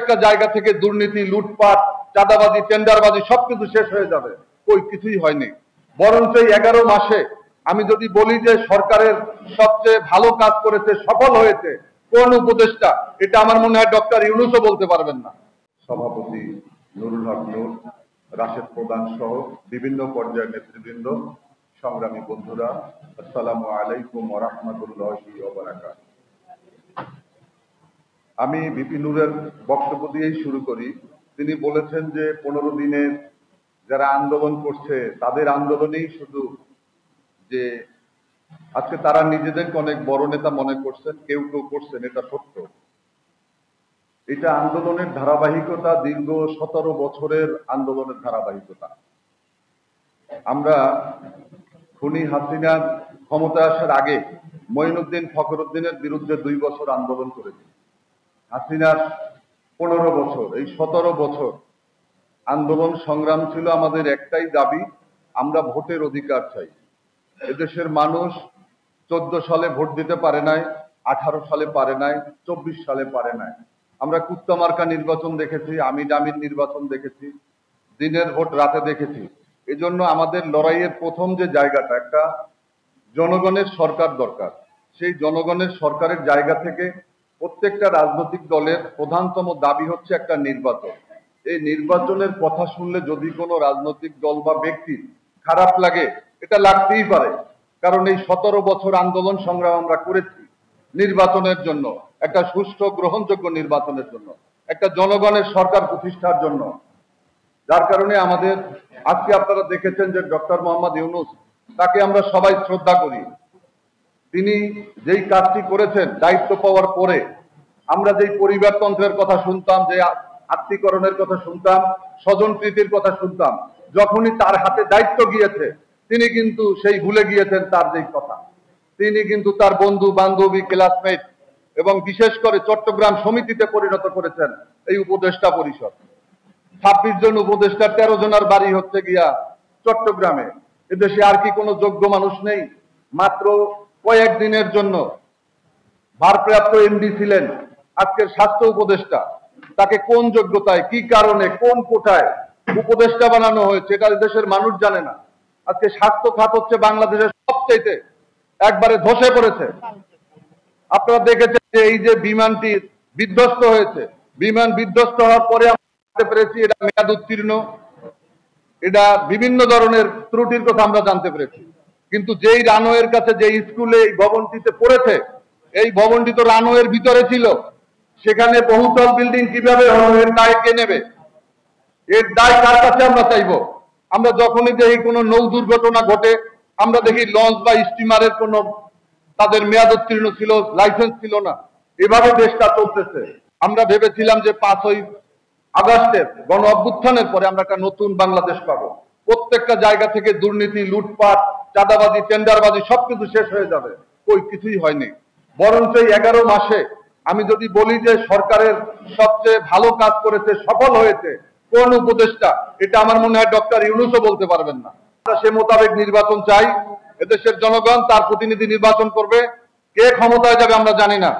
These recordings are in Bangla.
একটা জায়গা থেকে দুর্নীতি, লুটপাট, চাঁদাবাজি, টেন্ডারবাজি সবকিছু শেষ হয়ে যাবে। কই কিছুই হয়নি। বরঞ্চ এই 11 মাসে আমি যদি বলি যে সরকারের সবচেয়ে ভালো কাজ করেছে, সফল হয়েছে কোন উপদেষ্টা, এটা আমার মনে হয় ডক্টর ইউনূসও বলতে পারবেন না। সভাপতি নুরুল হক নূর, রাশেদ প্রধান সহ বিভিন্ন পর্যায়ের নেতৃবৃন্দ, সংগ্রামী বন্ধুরা, আসসালামু আলাইকুম ওয়া রাহমাতুল্লাহি ওয়া বারাকাতুহু। আমি ভিপি নূরের বক্তব্য দিয়েই শুরু করি। তিনি বলেছেন যে 15 দিনের যারা আন্দোলন করছে তাদের আন্দোলনেই শুধু যে আজকে তারা নিজেদেরকে অনেক বড় নেতা মনে করছেন, কেউ কেউ করছেন, এটা সত্য। এটা আন্দোলনের ধারাবাহিকতা, দীর্ঘ 17 বছরের আন্দোলনের ধারাবাহিকতা। আমরা খুনি হাসিনার ক্ষমতা আসার আগে মঈনুদ্দিন ফখরুদ্দিনের বিরুদ্ধে 2 বছর আন্দোলন করেছি। হাসিনার 15 বছর, এই 17 বছর আন্দোলন সংগ্রাম ছিল আমাদের একটাই দাবি, আমরা ভোটের অধিকার চাই। এদেশের মানুষ 14 সালে ভোট দিতে পারে নাই, 18 সালে পারে নাই, 24 সালে পারে নাই। আমরা কুত্তামার্কা নির্বাচন দেখেছি, আমির আমির নির্বাচন দেখেছি, দিনের ভোট রাতে দেখেছি। এজন্য আমাদের লড়াইয়ের প্রথম যে জায়গাটা, একটা জনগণের সরকার দরকার। সেই জনগণের সরকারের জায়গা থেকে প্রত্যেকটা রাজনৈতিক দলের প্রধানতম দাবি হচ্ছে একটা নির্বাচন। এই নির্বাচনের কথা শুনলে যদি কোনো রাজনৈতিক দল বা ব্যক্তির খারাপ লাগে, এটা লাগতেই পারে, কারণ এই 17 বছর আন্দোলন সংগ্রাম আমরা করেছি নির্বাচনের জন্য, একটা সুষ্ঠু গ্রহণযোগ্য নির্বাচনের জন্য, একটা জনগণের সরকার প্রতিষ্ঠার জন্য। যার কারণে আমাদের আজকে আপনারা দেখেছেন যে ডক্টর মোহাম্মদ ইউনূস, তাকে আমরা সবাই শ্রদ্ধা করি। তিনি যেই কাজটি করেছেন দায়িত্ব পাওয়ার পরে, আমরা যেই পরিবারতন্ত্রের কথা শুনতাম, যে আত্মীকরণের কথা শুনতাম, স্বজন প্রীতির কথা শুনতাম, যখনই তার হাতে দায়িত্ব গিয়েছে তিনি কিন্তু সেই ভুলে গিয়েছেন তার যেই কথা। তিনি কিন্তু তার বন্ধু বান্ধবী, ক্লাসমেট এবং বিশেষ করে চট্টগ্রাম সমিতিতে পরিণত করেছেন এই উপদেষ্টা পরিষদ। 26 জন উপদেষ্টার 13 জনের বাড়ি হচ্ছে গিয়া চট্টগ্রামে। এদেশে আর কি কোনো যোগ্য মানুষ নেই? মাত্র কয়েকদিনের জন্য ভারপ্রাপ্ত এমডি ছিলেন আজকের স্বাস্থ্য উপদেষ্টা। তাকে কোন যোগ্যতায়, কি কারণে, কোন কোটায় উপদেষ্টা বানানো হয়েছে এটা দেশের মানুষ জানে না। আজকে স্বাস্থ্য খাত হচ্ছে বাংলাদেশের সবচেয়ে একবারে ধসে পড়েছে। আপনারা দেখেছেন যে এই যে বিমানটি বিধ্বস্ত হয়েছে, বিমান বিধ্বস্ত হওয়ার পরে আমরা জানতে পেরেছি এটা মেয়াদ উত্তীর্ণ, এটা বিভিন্ন ধরনের ত্রুটির কথা আমরা জানতে পেরেছি। কিন্তু যেই রানওয়ের কাছে যে স্কুলে এই ভবনটিতে পড়েছে, এই ভবনটি তো রানওয়ের ভিতরে ছিল, সেখানে বহুতল বিল্ডিং কিভাবে হলো, এর দায় কে নেবে? এর দায় কার কাছে আমরা চাইব? আমরা যখনই দেখি কোনো নৌ দুর্ঘটনা ঘটে, আমরা দেখি লঞ্চ বা স্টিমারের কোনো তাদের মেয়াদ উত্তীর্ণ ছিল, লাইসেন্স ছিল না। এভাবে দেশটা চলতেছে। আমরা ভেবেছিলাম যে 5ই আগস্টের গণ অভ্যুত্থানের পরে আমরা একটা নতুন বাংলাদেশ পাবো, প্রত্যেকটা জায়গা থেকে দুর্নীতি, লুটপাট, চাঁদাবাজি, টেন্ডারবাজি সবকিছু শেষ হয়ে যাবে। কই কিছুই হয়নি। বরঞ্চ এই 11 মাসে আমি যদি বলি যে সরকারের সবচেয়ে ভালো কাজ করেছে, সফল হয়েছে কোন উপদেষ্টা, এটা আমার মনে হয় ডক্টর ইউনূসও বলতে পারবেন না। আমরা সে মোতাবেক নির্বাচন চাই। এদেশের জনগণ তার প্রতিনিধি নির্বাচন করবে। কে ক্ষমতায় যাবে আমরা জানি না,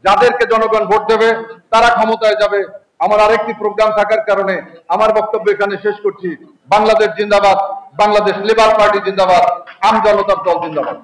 যাদেরকে জনগণ ভোট দেবে তারা ক্ষমতায় যাবে। আমার আরেকটি প্রোগ্রাম থাকার কারণে আমার বক্তব্য এখানে শেষ করছি। বাংলাদেশ জিন্দাবাদ, বাংলাদেশ লেবার পার্টি জিন্দাবাদ, আম জনতার দল জিন্দাবাদ।